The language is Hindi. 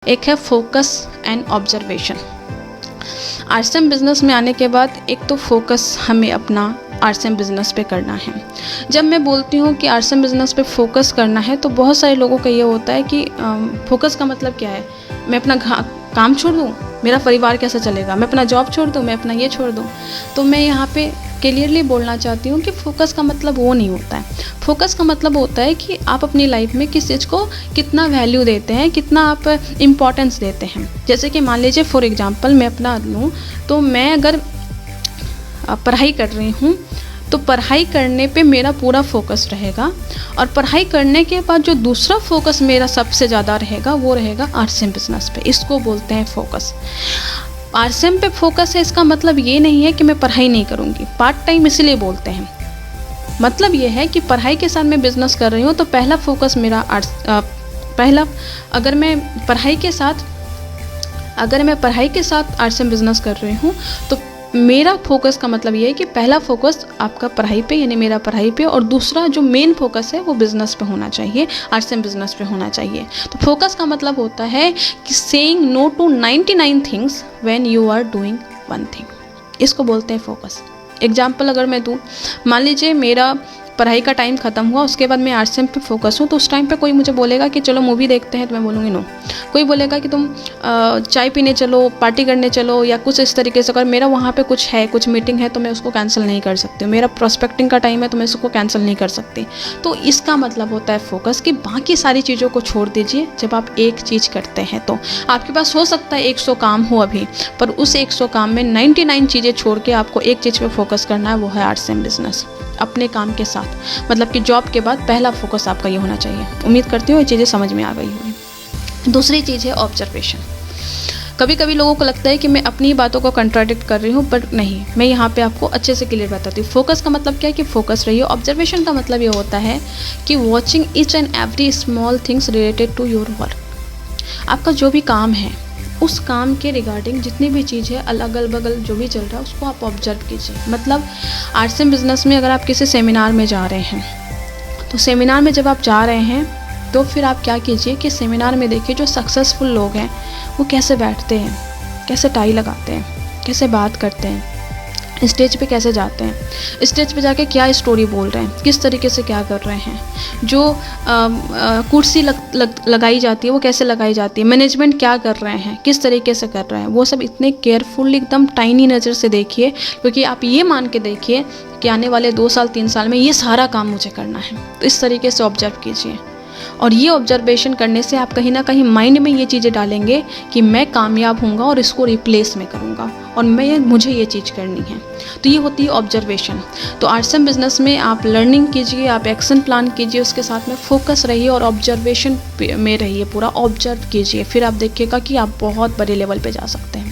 एक है focus and observation. RCM business में आने के बाद एक तो फोकस हमें अपना आरसीएम बिजनेस पे करना है। जब मैं बोलती हूँ कि आरसीएम बिजनेस पे फोकस करना है तो बहुत सारे लोगों का ये होता है कि फोकस का मतलब क्या है, मैं अपना काम छोड़ दूँ, मेरा परिवार कैसे चलेगा, मैं अपना जॉब छोड़ दूँ, मैं अपना ये छोड़ दूँ। तो मैं यहाँ पे क्लियरली बोलना चाहती हूँ कि फोकस का मतलब वो नहीं होता है। फोकस का मतलब होता है कि आप अपनी लाइफ में किस चीज़ को कितना वैल्यू देते हैं, कितना आप इम्पोर्टेंस देते हैं। जैसे कि मान लीजिए फॉर एग्जांपल मैं अपना लूँ तो मैं अगर पढ़ाई कर रही हूँ तो पढ़ाई करने पे मेरा पूरा फोकस रहेगा, और पढ़ाई करने के बाद जो दूसरा फोकस मेरा सबसे ज़्यादा रहेगा वो रहेगा आरसीएम बिजनेस पे। इसको बोलते हैं फोकस। आरसीएम पे फोकस है, इसका मतलब ये नहीं है कि मैं पढ़ाई नहीं करूँगी। पार्ट टाइम इसलिए बोलते हैं, मतलब ये है कि पढ़ाई के साथ मैं बिज़नेस कर रही हूँ तो पहला फोकस मेरा अगर मैं पढ़ाई के साथ आरसीएम बिजनेस कर रही हूँ तो मेरा फोकस का मतलब ये है कि पहला फोकस आपका पढ़ाई पे यानी मेरा पढ़ाई पे, और दूसरा जो मेन फोकस है वो बिज़नेस पे होना चाहिए, आरसीएम बिजनेस पे होना चाहिए। तो फोकस का मतलब होता है कि saying no to 99 things when you are doing one thing, इसको बोलते हैं फोकस। एग्जाम्पल अगर मैं दूँ, मान लीजिए मेरा पढ़ाई का टाइम ख़त्म हुआ, उसके बाद मैं आरसीएम पे फोकस हूँ, तो उस टाइम पे कोई मुझे बोलेगा कि चलो मूवी देखते हैं तो मैं बोलूँगी नो। कोई बोलेगा कि तुम चाय पीने चलो, पार्टी करने चलो या कुछ इस तरीके से, अगर मेरा वहाँ पे कुछ मीटिंग है तो मैं उसको कैंसिल नहीं कर सकती हूँ। मेरा प्रोस्पेक्टिंग का टाइम है तो मैं उसको कैंसिल नहीं कर सकती। तो इसका मतलब होता है फोकस कि बाकी सारी चीज़ों को छोड़ दीजिए जब आप एक चीज़ करते हैं। तो आपके पास हो सकता है 100 काम हो अभी, पर उस 100 काम में 99 चीज़ें छोड़ के आपको एक चीज़ पे फोकस करना है, वो है आरसीएम बिजनेस। अपने काम के साथ, मतलब कि जॉब के बाद पहला फोकस आपका ये होना चाहिए। उम्मीद करती हूँ ये चीज़ें समझ में आ गई होंगी। दूसरी चीज़ है ऑब्जर्वेशन। कभी कभी लोगों को लगता है कि मैं अपनी बातों को कंट्राडिक्ट कर रही हूँ, पर नहीं, मैं यहाँ पे आपको अच्छे से क्लियर बताती हूँ। फोकस का मतलब क्या है कि फोकस रहिए। ऑब्जर्वेशन का मतलब ये होता है कि watching each and every small things related to your work. आपका जो भी काम है उस काम के रिगार्डिंग जितनी भी चीज़ है, अगल बगल जो भी चल रहा है, उसको आप ऑब्जर्व कीजिए। मतलब आरसीएम बिजनेस में अगर आप किसी सेमिनार में जा रहे हैं तो सेमिनार में जब आप जा रहे हैं तो फिर आप क्या कीजिए कि सेमिनार में देखिए जो सक्सेसफुल लोग हैं वो कैसे बैठते हैं, कैसे टाई लगाते हैं, कैसे बात करते हैं, स्टेज पे कैसे जाते हैं, स्टेज पे जाके क्या स्टोरी बोल रहे हैं, किस तरीके से क्या कर रहे हैं, जो कुर्सी लगाई जाती है वो कैसे लगाई जाती है, मैनेजमेंट क्या कर रहे हैं, किस तरीके से कर रहे हैं, वो सब इतने केयरफुल एकदम टाइनी नज़र से देखिए। क्योंकि आप ये मान के देखिए कि आने वाले 2 साल 3 साल में ये सारा काम मुझे करना है। तो इस तरीके से ऑब्जर्व कीजिए, और ये ऑब्जर्वेशन करने से आप कहीं ना कहीं माइंड में ये चीज़ें डालेंगे कि मैं कामयाब होऊंगा और इसको रिप्लेस में करूंगा, और मुझे ये चीज़ करनी है। तो ये होती है ऑब्जर्वेशन। तो आरसीएम बिजनेस में आप लर्निंग कीजिए, आप एक्शन प्लान कीजिए, उसके साथ में फोकस रहिए और ऑब्जर्वेशन में रहिए, पूरा ऑब्जर्व कीजिए। फिर आप देखिएगा कि आप बहुत बड़े लेवल पे जा सकते हैं।